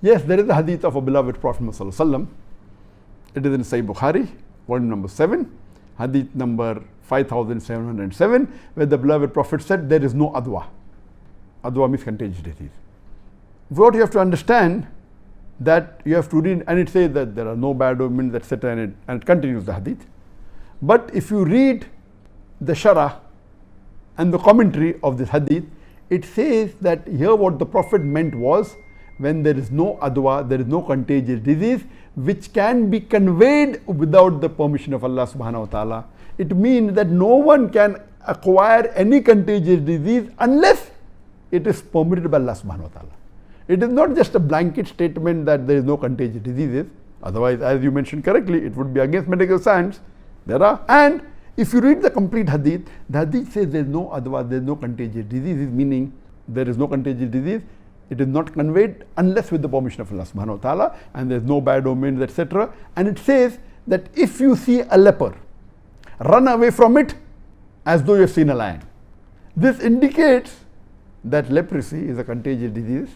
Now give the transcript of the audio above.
Yes, there is a hadith of a beloved Prophet Muhammad Sallallahu Alaihi Wasallam. It is in Sahih Bukhari, volume number 7, hadith number 5707, where the beloved Prophet said there is no adwa. Adwa means contagious disease. What you have to understand, that you have to read, and it says that there are no bad omens, etc., and it continues the hadith. But if you read the Sharah and the commentary of this hadith, it says that here what the Prophet meant was, when there is no adwa, there is no contagious disease which can be conveyed without the permission of Allah subhanahu wa ta'ala. It means that no one can acquire any contagious disease unless it is permitted by Allah subhanahu wa ta'ala. It is not just a blanket statement that there is no contagious diseases. Otherwise, as you mentioned correctly, it would be against medical science. There are, and if you read the complete hadith, the hadith says there is no adwa, there is no contagious diseases, meaning there is no contagious disease. It is not conveyed unless with the permission of Allah subhanahu wa ta'ala, and there is no bad omens, etc. And it says that if you see a leper, run away from it as though you have seen a lion. This indicates that leprosy is a contagious disease